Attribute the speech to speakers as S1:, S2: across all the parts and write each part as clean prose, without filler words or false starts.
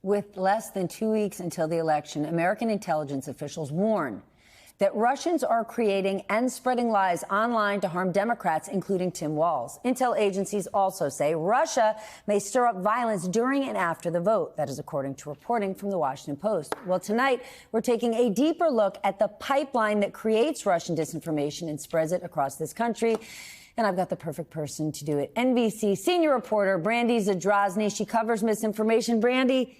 S1: With less than 2 weeks until the election, American intelligence officials warn that Russians are creating and spreading lies online to harm Democrats, including Tim Walz. Intel agencies also say Russia may stir up violence during and after the vote. That is according to reporting from the Washington Post. Well, tonight, we're taking a deeper look at the pipeline that creates Russian disinformation and spreads it across this country. And I've got the perfect person to do it. NBC senior reporter Brandy Zadrozny. She covers misinformation. Brandy,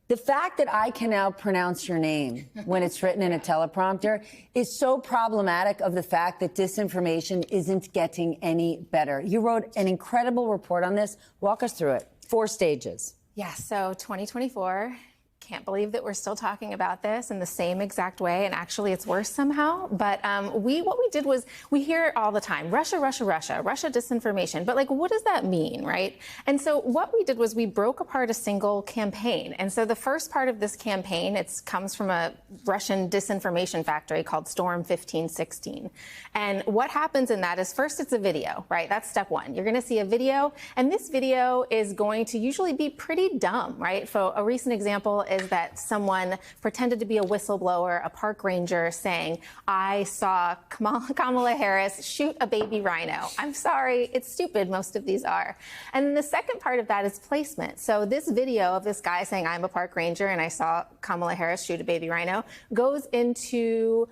S1: the fact that I can now pronounce your name when it's written in a teleprompter is so problematic of the fact that disinformation isn't getting any better. You wrote an incredible report on this. Walk us through it. 4 stages.
S2: Yeah, so 2024. Can't believe that we're still talking about this in the same exact way, and actually it's worse somehow. But what we did was, we hear it all the time, Russia, Russia, Russia, Russia disinformation. But like, what does that mean, right? And so what we did was we broke apart a single campaign. And so the first part of this campaign, it comes from a Russian disinformation factory called Storm 1516. And what happens in that is, first it's a video, right? That's step one. You're going to see a video, and this video is going to usually be pretty dumb, right? So a recent example is that someone pretended to be a whistleblower, a park ranger, saying, I saw Kamala Harris shoot a baby rhino. I'm sorry, it's stupid, most of these are. And then the second part of that is placement. So this video of this guy saying, I'm a park ranger and I saw Kamala Harris shoot a baby rhino, goes into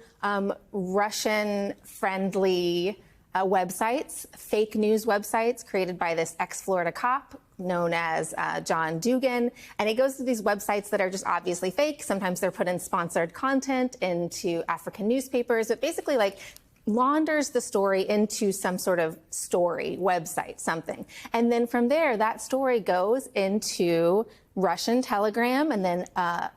S2: Russian-friendly websites, fake news websites created by this ex-Florida cop known as John Dugan. And it goes to these websites that are just obviously fake. Sometimes they're put in sponsored content into African newspapers, but basically like launders the story into some sort of story website, something. And then from there, that story goes into Russian Telegram and then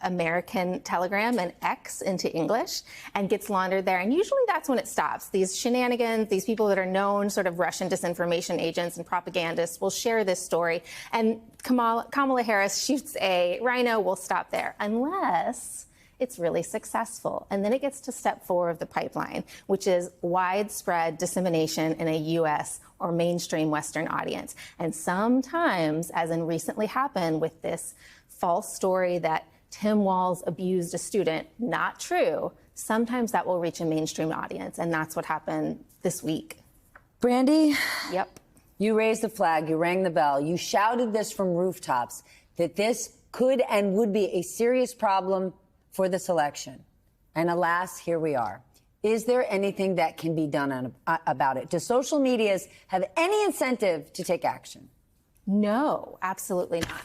S2: American Telegram and X into English and gets laundered there. And usually that's when it stops. These shenanigans, these people that are known sort of Russian disinformation agents and propagandists will share this story. And Kamala Harris shoots a rhino, we'll stop there. Unless it's really successful. And then it gets to step 4 of the pipeline, which is widespread dissemination in a U.S. or mainstream Western audience. And sometimes, as in recently happened with this false story that Tim Walz abused a student, not true, sometimes that will reach a mainstream audience. And that's what happened this week.
S1: Brandy?
S2: Yep.
S1: You raised the flag, you rang the bell, you shouted this from rooftops, that this could and would be a serious problem for this election. And alas, here we are. Is there anything that can be done about it? Do social medias have any incentive to take action?
S2: No, absolutely not.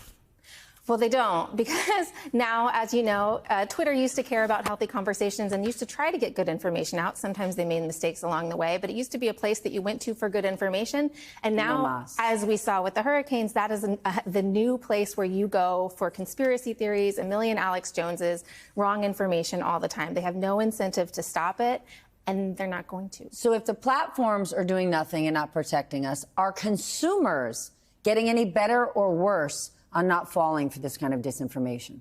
S2: Well, they don't, because now, as you know, Twitter used to care about healthy conversations and used to try to get good information out. Sometimes they made mistakes along the way, but it used to be a place that you went to for good information. And now, as we saw with the hurricanes, that is the new place where you go for conspiracy theories, a million Alex Joneses, wrong information all the time. They have no incentive to stop it, and they're not going to.
S1: So if the platforms are doing nothing and not protecting us, are consumers getting any better or worse on not falling for this kind of disinformation?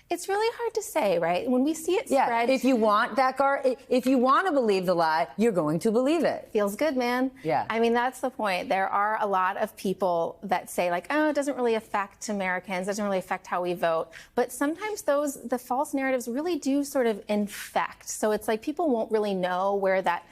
S2: It's really hard to say, right? When we see it spread.
S1: If you want that, if you want to believe the lie, you're going to believe it.
S2: Feels good, man.
S1: Yeah.
S2: I mean, that's the point. There are a lot of people that say, like, oh, it doesn't really affect Americans, doesn't really affect how we vote. But sometimes the false narratives really do sort of infect. So it's like people won't really know where that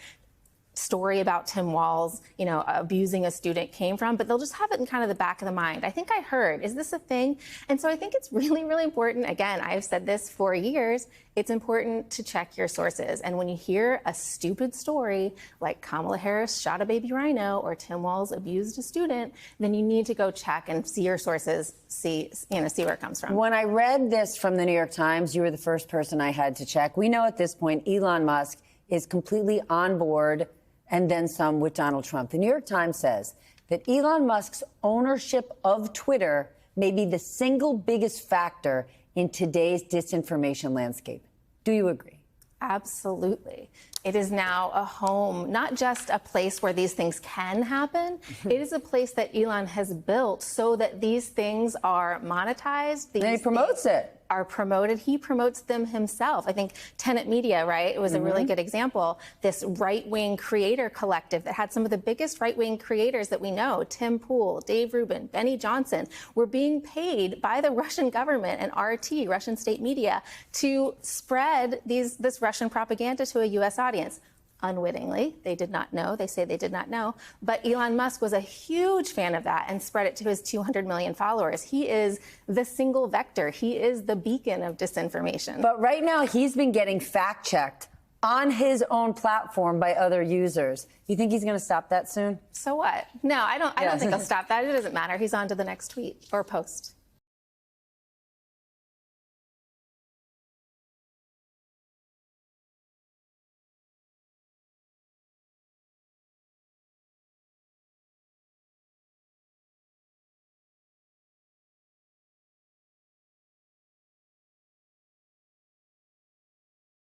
S2: story about Tim Walz, you know, abusing a student came from, but they'll just have it in kind of the back of the mind. I think I heard, is this a thing? And so I think it's really, really important. Again, I've said this for years. It's important to check your sources. And when you hear a stupid story like Kamala Harris shot a baby rhino or Tim Walz abused a student, then you need to go check and see your sources, see where it comes from.
S1: When I read this from the New York Times, you were the first person I had to check. We know at this point Elon Musk is completely on board and then some with Donald Trump. The New York Times says that Elon Musk's ownership of Twitter may be the single biggest factor in today's disinformation landscape. Do you agree?
S2: Absolutely. It is now a home, not just a place where these things can happen. It is a place that Elon has built so that these things are monetized.
S1: And he promotes it.
S2: Are promoted. He promotes them himself. I think Tenet Media, right? It was a really good example. This right-wing creator collective that had some of the biggest right-wing creators that we know, Tim Pool, Dave Rubin, Benny Johnson, were being paid by the Russian government and RT, Russian state media, to spread this Russian propaganda to a U.S. audience. Unwittingly, they did not know. They say they did not know. But Elon Musk was a huge fan of that and spread it to his 200 million followers. He is the single vector. He is the beacon of disinformation.
S1: But right now, he's been getting fact-checked on his own platform by other users. You think he's going to stop that soon?
S2: So what? No, I don't think he'll stop that. It doesn't matter. He's on to the next tweet or post.